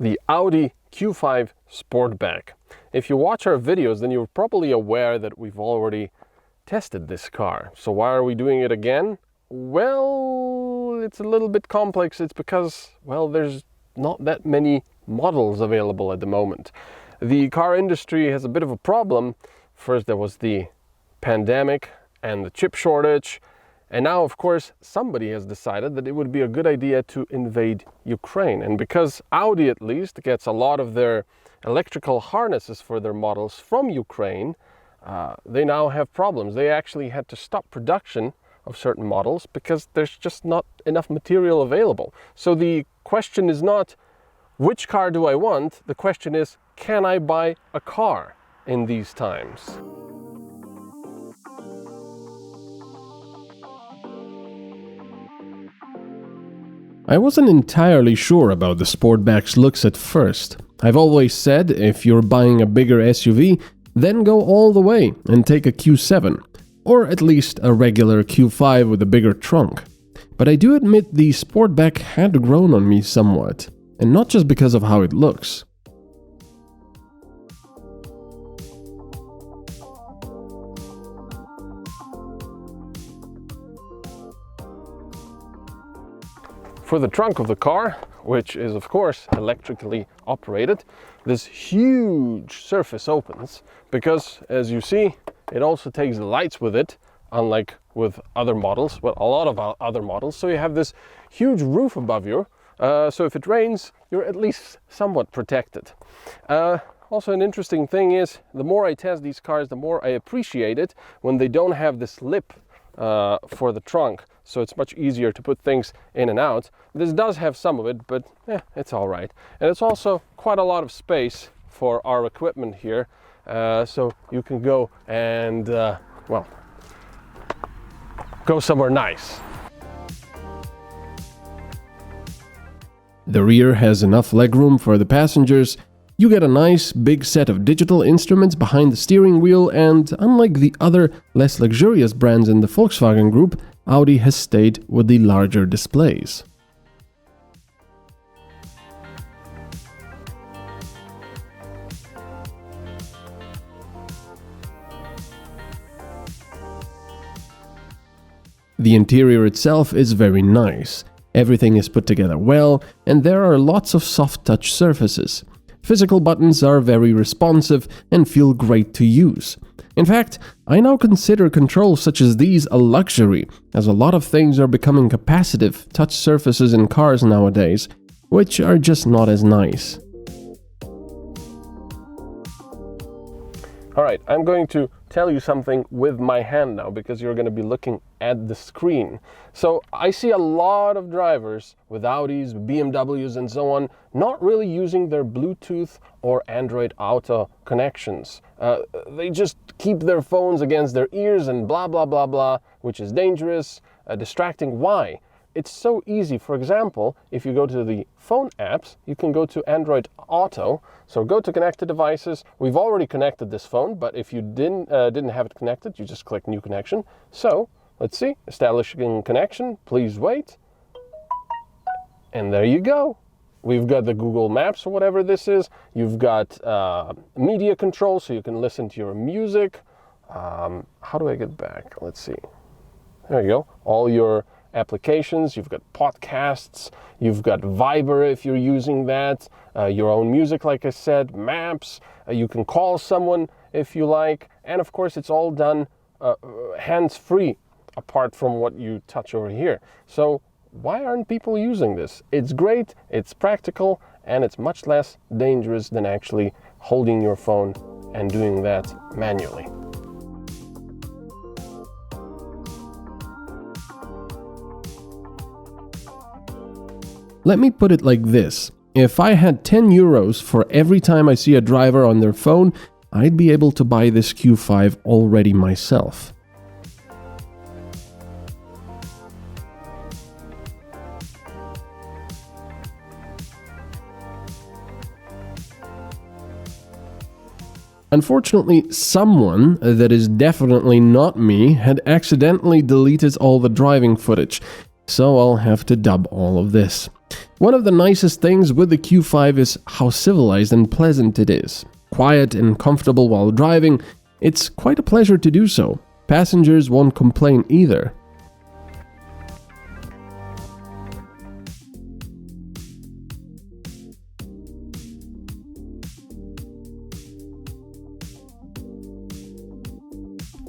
the Audi Q5 Sportback. If you watch our videos, then you're probably aware that we've already tested this car. So why are we doing it again? Well, it's a little bit complex. It's because, well, there's not that many models available at the moment. The car industry has a bit of a problem. First there was the pandemic and the chip shortage, and now of course somebody has decided that it would be a good idea to invade Ukraine. And because Audi at least gets a lot of their electrical harnesses for their models from Ukraine, they now have problems. They actually had to stop production of certain models because there's just not enough material available. So the question is not, which car do I want? The question is, can I buy a car in these times? I wasn't entirely sure about the Sportback's looks at first. I've always said if you're buying a bigger SUV, then go all the way and take a Q7, or at least a regular Q5 with a bigger trunk. But I do admit the Sportback had grown on me somewhat, and not just because of how it looks. For the trunk of the car, which is of course electrically operated, this huge surface opens because, as you see, it also takes the lights with it, unlike with other models, well, a lot of other models. So you have this huge roof above you, so if it rains, you're at least somewhat protected. Also, an interesting thing is, the more I test these cars, the more I appreciate it when they don't have this lip for the trunk, so it's much easier to put things in and out. This does have some of it, but it's all right. And it's also quite a lot of space for our equipment here, so you can go and, well, go somewhere nice. The rear has enough legroom for the passengers. You get a nice big set of digital instruments behind the steering wheel, and unlike the other less luxurious brands in the Volkswagen group, Audi has stayed with the larger displays. The interior itself is very nice. Everything is put together well, and there are lots of soft touch surfaces. Physical buttons are very responsive and feel great to use. In fact, I now consider controls such as these a luxury, as a lot of things are becoming capacitive touch surfaces in cars nowadays, which are just not as nice. Alright, I'm going to tell you something with my hand now, because you're going to be looking at the screen. So I see a lot of drivers with Audis, BMWs and so on, not really using their Bluetooth or Android Auto connections. They just keep their phones against their ears and blah blah blah blah, which is dangerous, distracting. Why? It's so easy. For example, if you go to the phone apps, you can go to Android Auto. So go to connected devices. We've already connected this phone, but if you didn't have it connected, you just click new connection. So let's see, establishing connection, please wait. And there you go. We've got the Google Maps or whatever this is. You've got media control, so you can listen to your music. How do I get back? Let's see. There you go. All your applications, you've got podcasts, you've got Viber if you're using that, your own music, like I said, maps, you can call someone if you like, and of course it's all done hands-free, apart from what you touch over here. So why aren't people using this? It's great, it's practical, and it's much less dangerous than actually holding your phone and doing that manually. Let me put it like this. If I had 10 euros for every time I see a driver on their phone, I'd be able to buy this Q5 already myself. Unfortunately, someone, that is definitely not me, had accidentally deleted all the driving footage, so I'll have to dub all of this. One of the nicest things with the Q5 is how civilized and pleasant it is. Quiet and comfortable while driving, it's quite a pleasure to do so. Passengers won't complain either.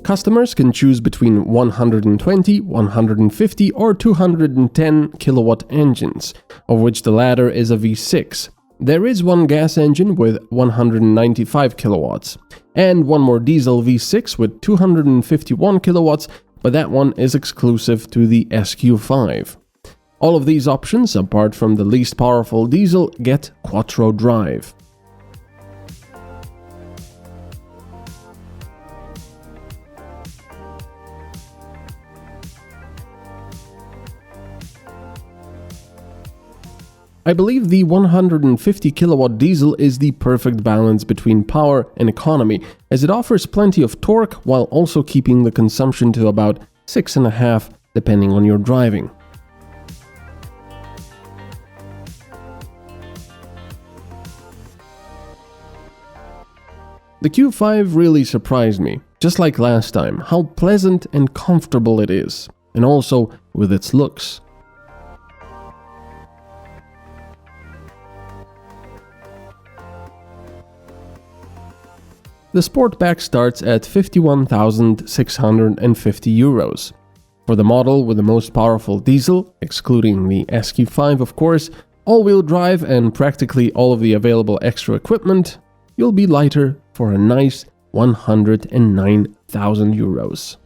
Customers can choose between 120, 150 or 210 kilowatt engines, of which the latter is a V6. There is one gas engine with 195 kilowatts, and one more diesel V6 with 251 kilowatts, but that one is exclusive to the SQ5. All of these options, apart from the least powerful diesel, get quattro drive. I believe the 150 kilowatt diesel is the perfect balance between power and economy, as it offers plenty of torque while also keeping the consumption to about 6.5 depending on your driving. The Q5 really surprised me, just like last time, how pleasant and comfortable it is, and also with its looks. The Sportback starts at 51,650 euros. For the model with the most powerful diesel, excluding the SQ5 of course, all-wheel drive and practically all of the available extra equipment, you'll be lighter for a nice 109,000 euros.